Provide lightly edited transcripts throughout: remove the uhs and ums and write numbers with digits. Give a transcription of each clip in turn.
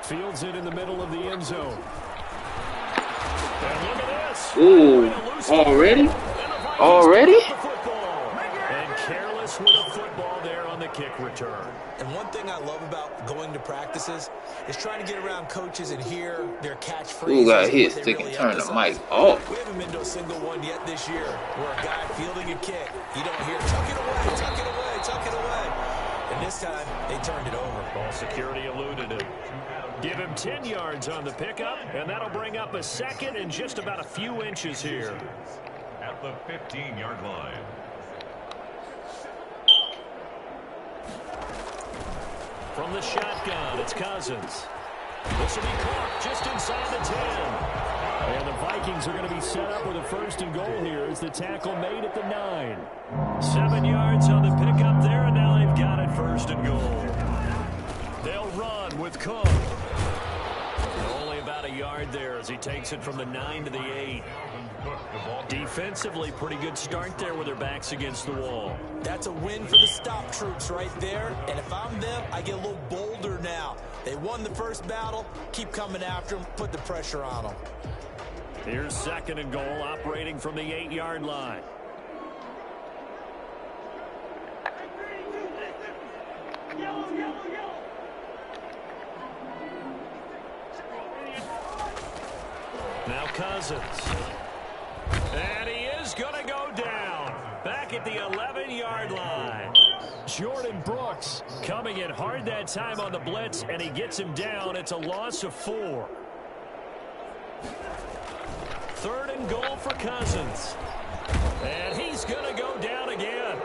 Fields it in the middle of the end zone. And look at this. Ooh, already? Already? And careless with a football there on the kick return. And one thing I love about going to practices is trying to get around coaches and hear their catchphrases. Who got hit? They can turn the mic off. We haven't been to a single one yet this year where a guy fielding a kick, you don't hear, tuck it away, tuck it away, tuck it away. And this time, they turned it over. Ball security eluded him. Give him 10 yards on the pickup, and that'll bring up a second and just about a few inches here. At the 15-yard line. From the shotgun, it's Cousins. This will be caught just inside the 10. And the Vikings are going to be set up with a first and goal here as the tackle made at the 9. 7 yards on the pickup there, and now they've got it first and goal. They'll run with Cook. Only about a yard there as he takes it from the 9 to the 8. Defensively, pretty good start there with their backs against the wall. That's a win for the stop troops right there. And if I'm them, I get a little bolder now. They won the first battle. Keep coming after them. Put the pressure on them. Here's second and goal, operating from the 8-yard line. Now Cousins. And he is going to go down. Back at the 11-yard line. Jordan Brooks coming in hard that time on the blitz, and he gets him down. It's a loss of 4. Third and goal for Cousins. And he's going to go down again.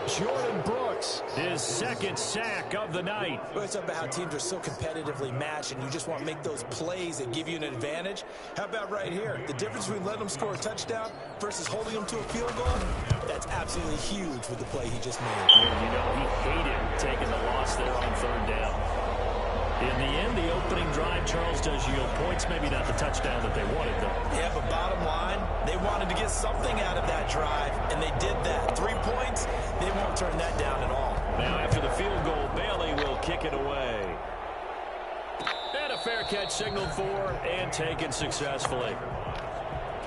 Jordan Brooks, his second sack of the night. Well, it's about how teams are so competitively matched, and you just want to make those plays that give you an advantage. How about right here? The difference between letting them score a touchdown versus holding them to a field goal, that's absolutely huge with the play he just made. Yeah, you know, he hated taking the loss there on third down. In the end, the opening drive, Charles, does yield points. Maybe not the touchdown that they wanted, though. Yeah, but bottom line, they wanted to get something out of that drive, and they did that. 3 points, they won't turn that down at all. Now, after the field goal, Bailey will kick it away. And a fair catch signaled for and taken successfully.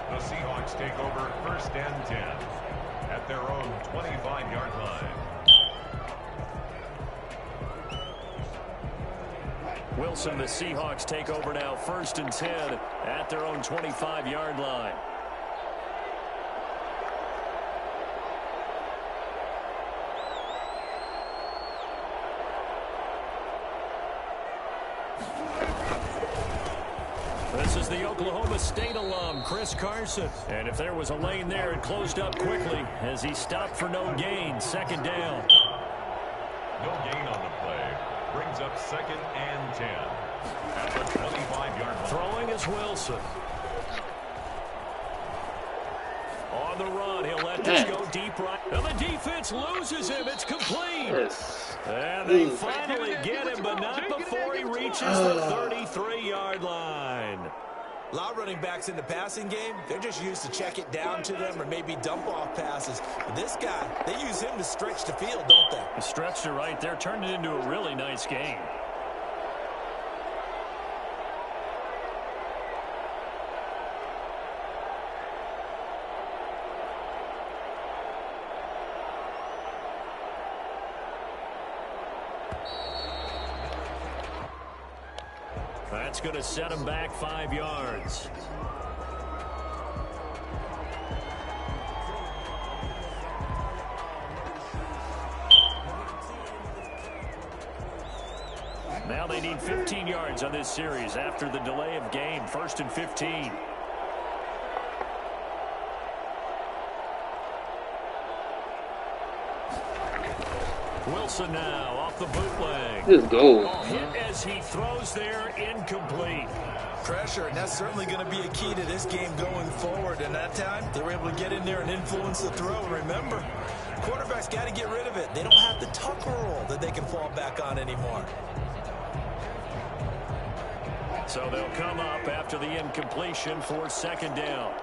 The Seahawks take over first and 10 at their own 25-yard line. Wilson, the Seahawks take over now first and 10 at their own 25-yard line. This is the Oklahoma State alum, Chris Carson. And if there was a lane there, it closed up quickly as he stopped for no gain. Second down. No gain on the play. Brings up second and 10 at the 25-yard line. Throwing is Wilson. On the run, he'll let this go deep right. And the defense loses him. It's complete. Yes. And they finally get him, but not before he reaches the 33-yard line. A lot of running backs in the passing game, they're just used to check it down to them or maybe dump off passes. But this guy, they use him to stretch the field, don't they? He stretched it right there, turned it into a really nice game. That's going to set him back 5 yards. Now they need 15 yards on this series after the delay of game. First and 15. Wilson now off the bootleg. Just go. Hit as he throws there, incomplete. Pressure, and that's certainly going to be a key to this game going forward. And that time, they were able to get in there and influence the throw. And remember, quarterbacks got to get rid of it. They don't have the tuck rule that they can fall back on anymore. So they'll come up after the incompletion for second down.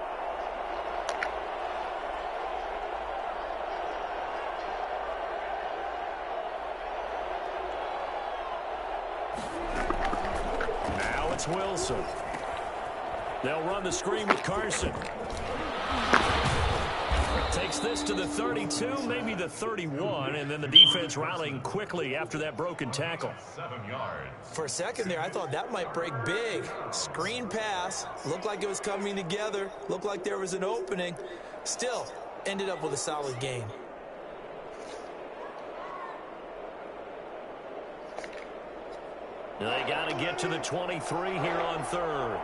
it's Wilson. They'll run the screen with Carson. Takes this to the 32, maybe the 31, and then the defense rallying quickly after that broken tackle. 7 yards. For a second there, I thought that might break big. Screen pass. Looked like it was coming together. Looked like there was an opening. Still, ended up with a solid gain. They got to get to the 23 here on third.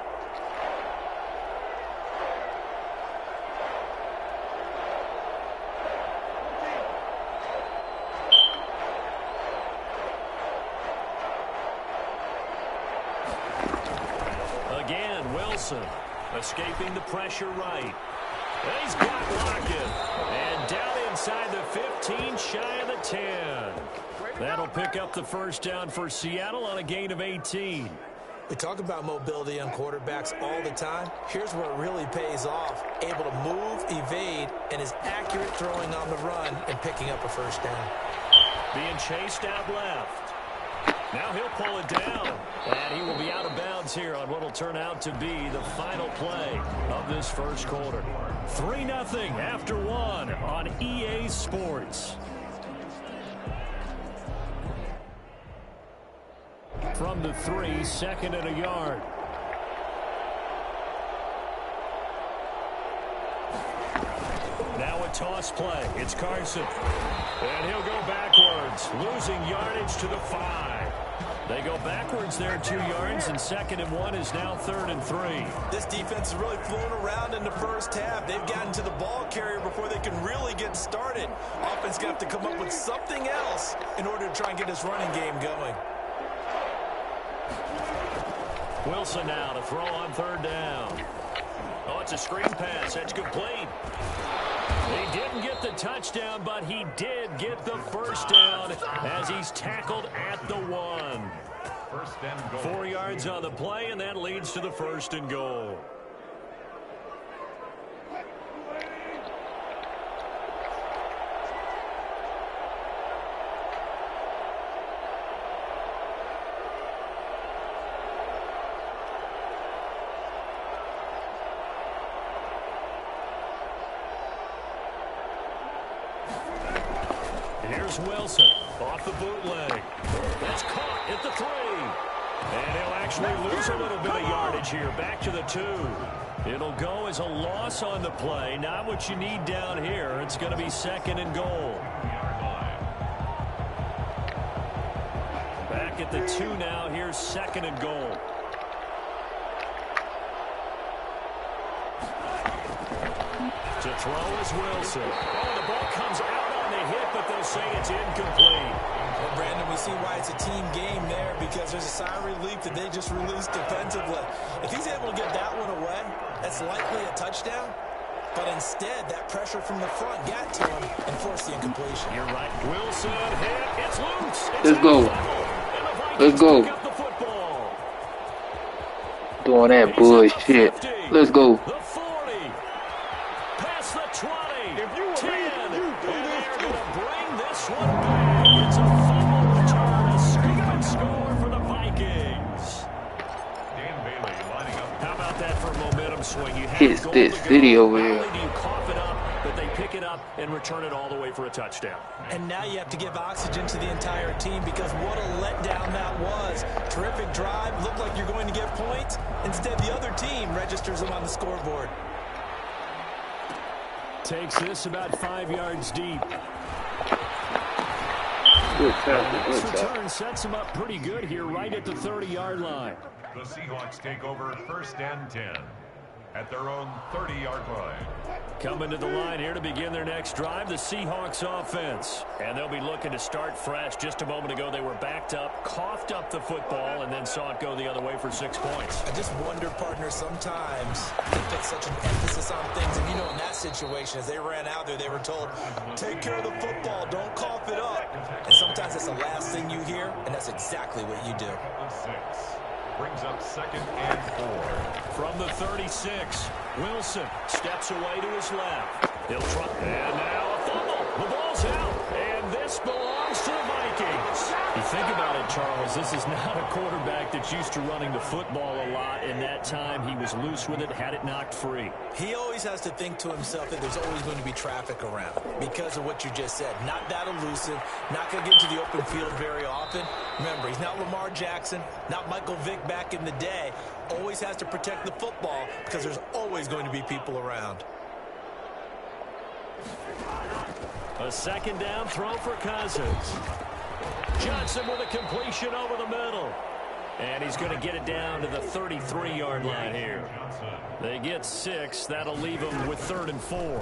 Again, Wilson escaping the pressure right. He's got Lockett. And down inside the 15, shy of the 10. That'll pick up the first down for Seattle on a gain of 18. We talk about mobility on quarterbacks all the time. Here's where it really pays off. Able to move, evade, and is accurate throwing on the run and picking up a first down. Being chased out left. Now he'll pull it down. And he will be out of bounds here on what will turn out to be the final play of this first quarter. 3-0 after 1 on EA Sports. From the 3, 2nd and a yard. Now a toss play. It's Carson. And he'll go backwards, losing yardage to the 5. They go backwards there 2 yards, and 2nd and 1 is now 3rd and 3. This defense is really flown around in the first half. They've gotten to the ball carrier before they can really get started. Offense going to have to come up with something else in order to try and get this running game going. Wilson now to throw on 3rd down. Oh, it's a screen pass. That's complete. He didn't get the touchdown, but he did get the first down as he's tackled at the 1. First and goal. 4 yards on the play, and that leads to the 1st and goal. Here's Wilson off the bootleg. That's caught at the 3. And he'll actually lose a little bit of yardage here. Back to the 2. It'll go as a loss on the play. Not what you need down here. It's going to be 2nd and goal. Back at the 2 now. Here's 2nd and goal. To throw is Wilson. Oh, the ball comes out on the hit, but they'll say it's incomplete. Well, Brandon, we see why it's a team game there, because there's a sigh of relief that they just released defensively. If he's able to get that one away, that's likely a touchdown. But instead, that pressure from the front got to him and forced the incompletion. You're right. Wilson hit. It's loose. Let's go. Let's go. Doing that bullshit. Let's go. The 40. Past the 20. 10. And they're going to bring this one back. It's a fumble return. A scoop score for the Vikings. Dan Bailey lining up. How about that for a momentum swing? You have Hits this city over here. Not only do you cough it up, but they pick it up and return it all the way for a touchdown. And now you have to give oxygen to the entire team, because what a letdown that was. Terrific drive. Looked like you're going to get points. Instead, the other team registers them on the scoreboard. Takes this about 5 yards deep. Good tackle. This Good tackle. return sets them up pretty good here right at the 30-yard line. The Seahawks take over 1st and 10 at their own 30-yard line. Coming to the line here to begin their next drive, the Seahawks offense. And they'll be looking to start fresh. Just a moment ago, they were backed up, coughed up the football, and then saw it go the other way for 6 points. I just wonder, partner, sometimes they put such an emphasis on things. And, you know, in that situation, as they ran out there, they were told, take care of the football, don't cough it up. And sometimes that's the last thing you hear, and that's exactly what you do. 6 brings up 2nd and 4. From the 36, Wilson steps away to his left. He'll try. And now a fumble. The ball's out. And this belongs to the Vikings. You think about it, Charles, this is not a quarterback that's used to running the football a lot. In that time, he was loose with it, had it knocked free. He always has to think to himself that there's always going to be traffic around because of what you just said. Not that elusive, not going to get into the open field very often. Remember, he's not Lamar Jackson, not Michael Vick back in the day. Always has to protect the football because there's always going to be people around. A second down throw for Cousins. Johnson with a completion over the middle. And he's going to get it down to the 33-yard line here. They get 6. That'll leave them with 3rd and 4. Now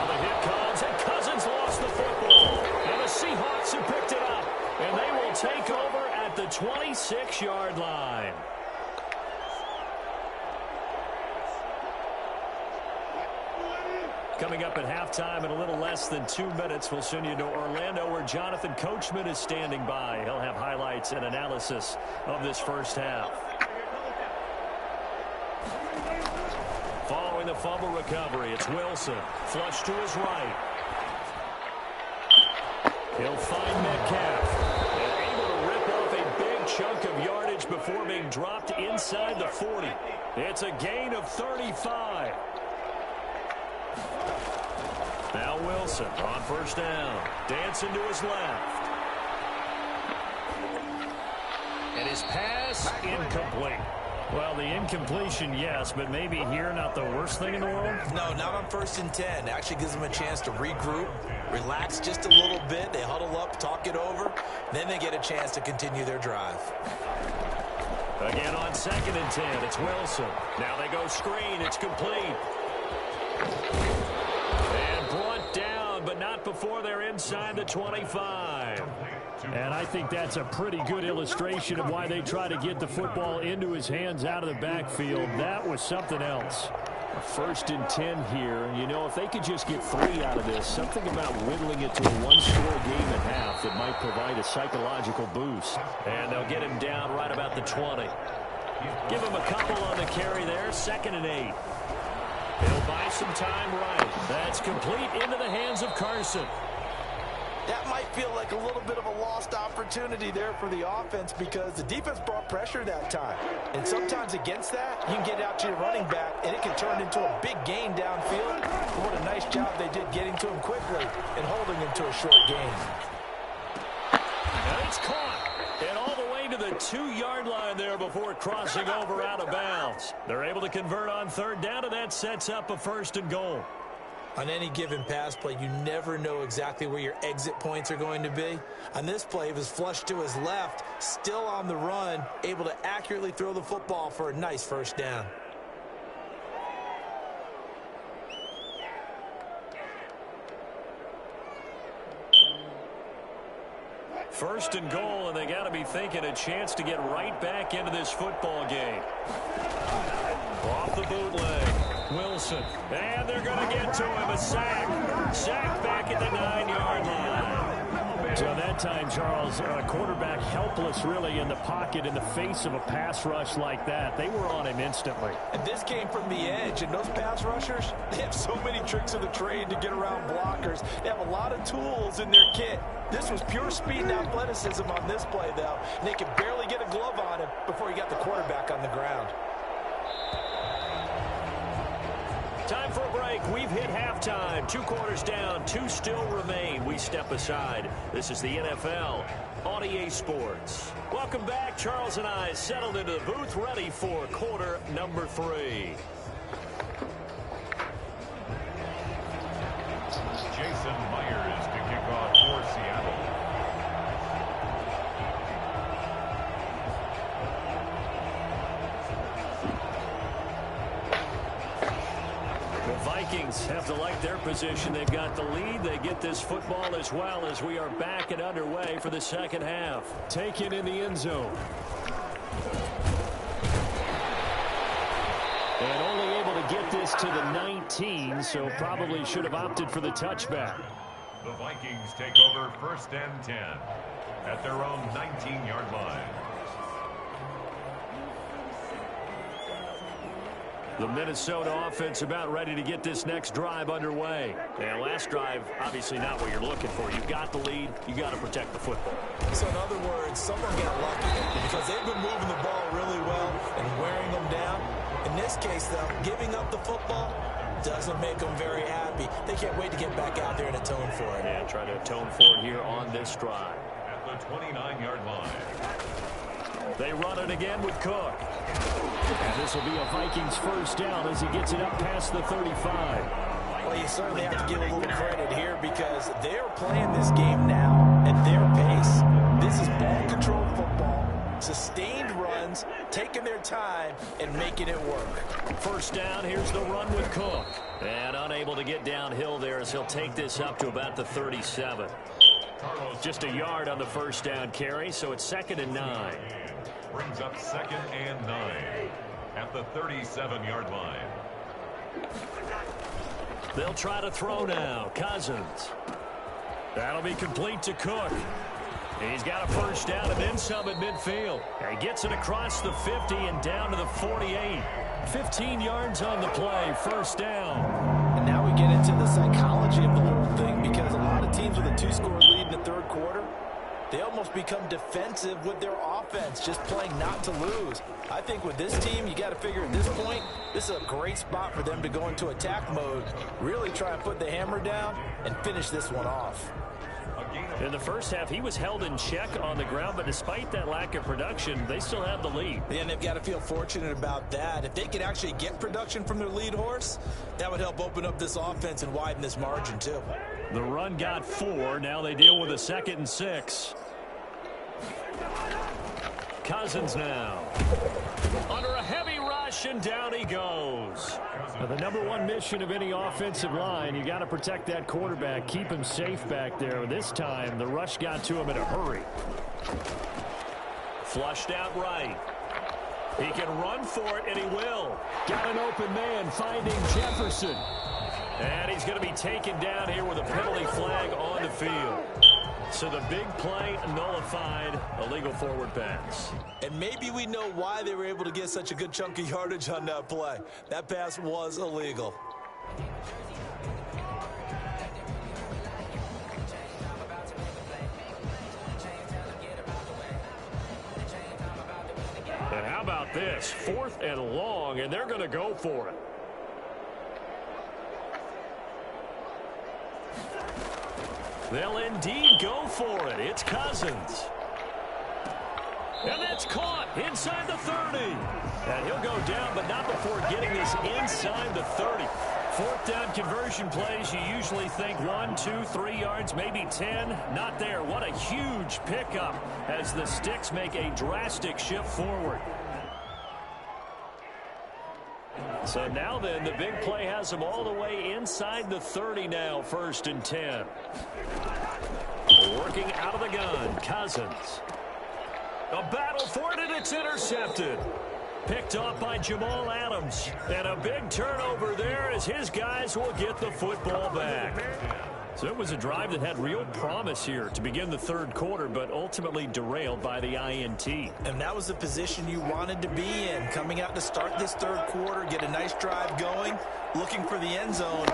the hit comes, and Cousins lost the football. And the Seahawks have picked it up. And they will take over at the 26-yard line. Coming up at halftime in a little less than 2 minutes, we'll send you to Orlando where Jonathan Coachman is standing by. He'll have highlights and analysis of this first half. Following the fumble recovery, it's Wilson. Flush to his right. He'll find Metcalf. And able to rip off a big chunk of yardage before being dropped inside the 40. It's a gain of 35. Now Wilson on first down. Dancing to his left. And his pass incomplete. Well, the incompletion, yes, but maybe here not the worst thing in the world? No, not on 1st and 10. Actually gives them a chance to regroup, relax just a little bit. They huddle up, talk it over. Then they get a chance to continue their drive. Again on 2nd and 10, it's Wilson. Now they go screen. It's complete. Brought down, but not before they're inside the 25. And I think that's a pretty good illustration of why they try to get the football into his hands out of the backfield. That was something else. A 1st and 10 here. You know, if they could just get 3 out of this, something about whittling it to a one-score game at half that might provide a psychological boost. And they'll get him down right about the 20. Give him a couple on the carry there. 2nd and 8. He'll buy some time right. That's complete into the hands of Carson. That might feel like a little bit of a lost opportunity there for the offense because the defense brought pressure that time. And sometimes against that, you can get out to your running back, and it can turn into a big gain downfield. What a nice job they did getting to him quickly and holding him to a short gain. And it's caught. And all the way to the 2-yard line there before crossing over out of bounds. They're able to convert on 3rd down, and that sets up a 1st and goal. On any given pass play, you never know exactly where your exit points are going to be. On this play, it was flushed to his left, still on the run, able to accurately throw the football for a nice 1st down. First and goal, and they got to be thinking a chance to get right back into this football game. Off the bootleg. Wilson. And they're going to get to him. A sack. Sack back at the 9-yard line. So that time, Charles, quarterback helpless really in the pocket in the face of a pass rush like that. They were on him instantly. And this came from the edge, and those pass rushers, they have so many tricks of the trade to get around blockers. They have a lot of tools in their kit. This was pure speed and athleticism on this play, though. And they could barely get a glove on him before he got the quarterback on the ground. Time for a break. We've hit halftime. 2 quarters down. 2 still remain. We step aside. This is the NFL on EA Sports. Welcome back. Charles and I settled into the booth, ready for quarter number 3. Jason Myers to kick off for Seattle. The Vikings have to like their position. They've got the lead. They get this football as well as we are back and underway for the second half. Taken in the end zone. And only able to get this to the 19, so probably should have opted for the touchback. The Vikings take over 1st and 10 at their own 19-yard line. The Minnesota offense about ready to get this next drive underway. And last drive, obviously not what you're looking for. You've got the lead. You've got to protect the football. So in other words, someone got lucky because they've been moving the ball really well and wearing them down. In this case, though, giving up the football doesn't make them very happy. They can't wait to get back out there and atone for it. Yeah, try to atone for it here on this drive. At the 29-yard line. They run it again with Cook. And this will be a Vikings first down as he gets it up past the 35. Well, you certainly have to give a little credit here because they're playing this game now at their pace. This is ball-controlled football, sustained runs, taking their time, and making it work. First down, here's the run with Cook. And unable to get downhill there as he'll take this up to about the 37. Just a yard on the first down carry, so it's 2nd and 9. Brings up 2nd and 9 at the 37-yard line. They'll try to throw now. Cousins. That'll be complete to Cook. He's got a first down and then some at midfield. And he gets it across the 50 and down to the 48. 15 yards on the play. First down. And now we get into the psychology of the whole thing because a lot of teams with a 2-score lead in the third quarter, they almost become defensive with their offense, just playing not to lose. I think with this team, you got to figure at this point, this is a great spot for them to go into attack mode, really try and put the hammer down and finish this one off. In the first half, he was held in check on the ground, but despite that lack of production, they still have the lead. And they've got to feel fortunate about that. If they could actually get production from their lead horse, that would help open up this offense and widen this margin too. The run got 4. Now they deal with a 2nd and 6. Cousins now. Under a heavy rush, and down he goes. Now, the #1 mission of any offensive line, you got to protect that quarterback, keep him safe back there. This time, the rush got to him in a hurry. Flushed out right. He can run for it, and he will. Got an open man, finding Jefferson. And he's going to be taken down here with a penalty flag on the field. So the big play nullified, illegal forward pass. And maybe we know why they were able to get such a good chunk of yardage on that play. That pass was illegal. And how about this? 4th and long, and they're going to go for it. They'll indeed go for it. It's Cousins. And that's caught inside the 30. And he'll go down, but not before getting this inside the 30. 4th down conversion plays, you usually think 1, 2, 3 yards, maybe 10. Not there. What a huge pickup as the Sticks make a drastic shift forward. So now then, the big play has them all the way inside the 30 now, 1st and 10. Working out of the gun, Cousins. A battle for it, and it's intercepted. Picked off by Jamal Adams. And a big turnover there as his guys will get the football back. So it was a drive that had real promise here to begin the third quarter, but ultimately derailed by the INT. And that was the position you wanted to be in, coming out to start this third quarter, get a nice drive going, looking for the end zone.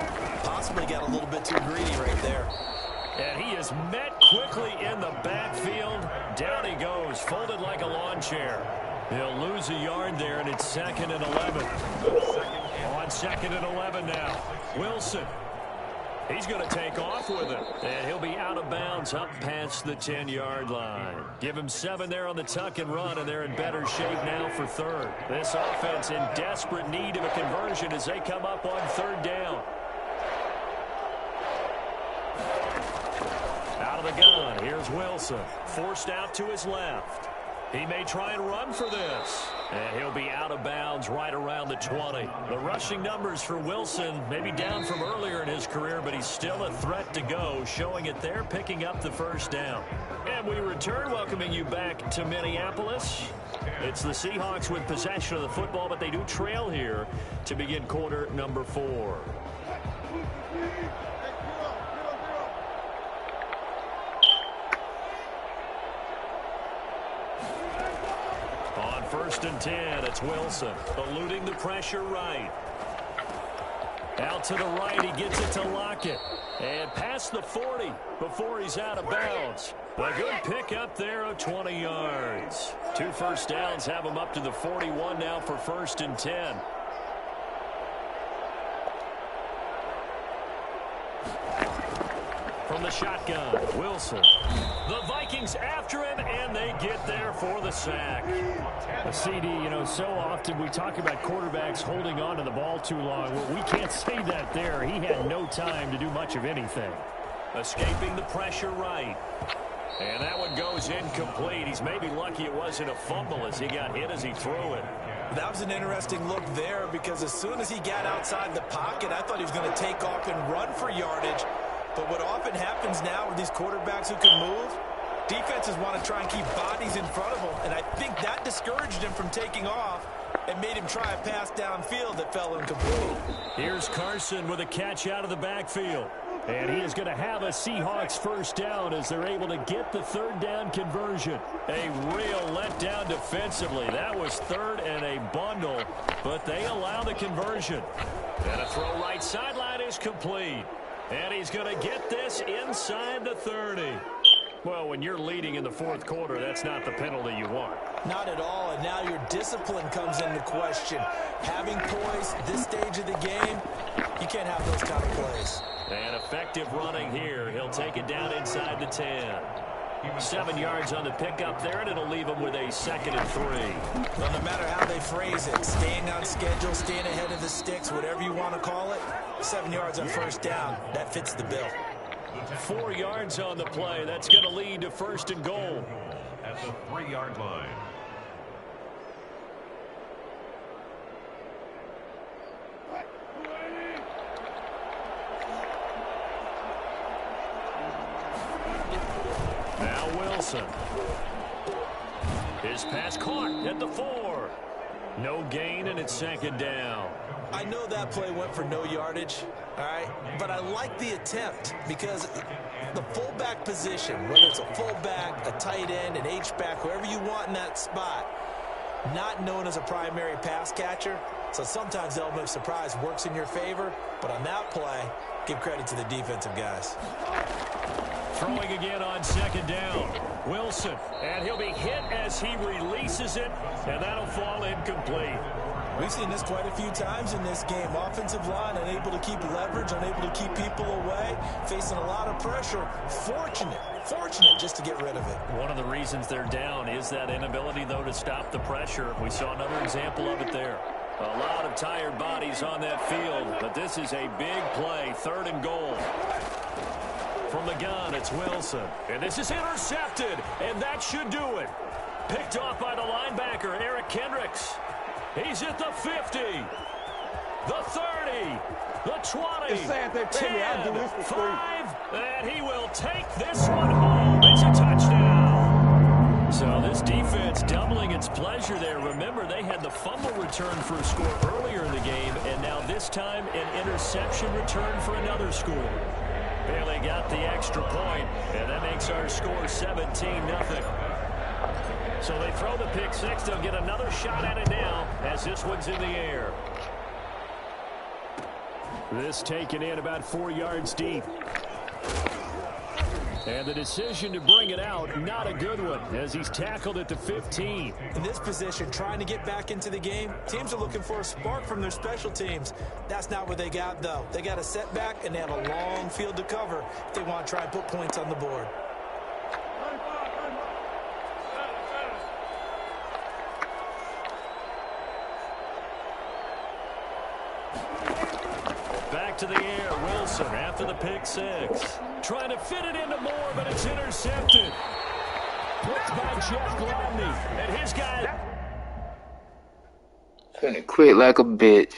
Possibly got a little bit too greedy right there. And he is met quickly in the backfield. Down he goes, folded like a lawn chair. He'll lose a yard there, and it's 2nd and 11. On 2nd and 11 now. Wilson. He's going to take off with it. And he'll be out of bounds up past the 10-yard line. Give him 7 there on the tuck and run, and they're in better shape now for third. This offense in desperate need of a conversion as they come up on 3rd down. Out of the gun, here's Wilson. Forced out to his left. He may try and run for this. And he'll be out of bounds right around the 20. The rushing numbers for Wilson maybe down from earlier in his career, but he's still a threat to go, showing it there, picking up the first down. And we return, welcoming you back to Minneapolis. It's the Seahawks with possession of the football, but they do trail here to begin quarter number 4. On first and 10. It's Wilson eluding the pressure right. Out to the right, he gets it to Lockett. And past the 40 before he's out of bounds. A good pick up there of 20 yards. 2 first downs have him up to the 41 now for first and 10. From the shotgun, Wilson. The Vikings after him, and they get there for the sack. A CD, you know, so often we talk about quarterbacks holding on to the ball too long. Well, we can't say that there. He had no time to do much of anything. Escaping the pressure right. And that one goes incomplete. He's maybe lucky it wasn't a fumble as he got hit as he threw it. That was an interesting look there because as soon as he got outside the pocket, I thought he was going to take off and run for yardage. But what often happens now with these quarterbacks who can move, defenses want to try and keep bodies in front of them. And I think that discouraged him from taking off and made him try a pass downfield that fell incomplete. Here's Carson with a catch out of the backfield. And he is going to have a Seahawks first down as they're able to get the third down conversion. A real letdown defensively. That was third and a bundle, but they allow the conversion. And a throw right sideline is complete. And he's going to get this inside the 30. Well, when you're leading in the fourth quarter, that's not the penalty you want. Not at all, and now your discipline comes into question. Having poise this stage of the game, you can't have those kind of plays. And effective running here. He'll take it down inside the 10. 7 yards on the pickup there, and it'll leave him with a 2nd and 3. Well, no matter how they phrase it, staying on schedule, staying ahead of the sticks, whatever you want to call it, 7 yards on first down, that fits the bill. 4 yards on the play. That's going to lead to first and goal. At the 3-yard line. Now Wilson. His pass caught at the 4. No gain, and it's 2nd down. I know that play went for no yardage, all right? But I like the attempt because the fullback position, whether it's a fullback, a tight end, an H-back, whoever you want in that spot, not known as a primary pass catcher. So sometimes the element of surprise works in your favor. But on that play, give credit to the defensive guys. Throwing again on 2nd down. Wilson, and he'll be hit as he releases it, and that'll fall incomplete. We've seen this quite a few times in this game. Offensive line unable to keep leverage, unable to keep people away, facing a lot of pressure. Fortunate just to get rid of it. One of the reasons they're down is that inability, though, to stop the pressure. We saw another example of it there. A lot of tired bodies on that field, but this is a big play, 3rd and goal. From the gun, it's Wilson. And this is intercepted, and that should do it. Picked off by the linebacker, Eric Kendricks. He's at the 50, the 30, the 20, 10, 5, and he will take this one home. It's a touchdown. So this defense doubling its pleasure there. Remember, they had the fumble return for a score earlier in the game, and now this time an interception return for another score. Bailey got the extra point, and that makes our score 17-0. So they throw the pick six. They'll get another shot at it now as this one's in the air. This taken in about 4 yards deep. And the decision to bring it out, not a good one, as he's tackled at the 15. In this position, trying to get back into the game, teams are looking for a spark from their special teams. That's not what they got, though. They got a setback, and they have a long field to cover if they want to try and put points on the board. Back to the air, Wilson after the pick six. Trying to fit it into Moore, but it's intercepted. Picked by Jeff Gladney. And his guy... Finna quit like a bitch.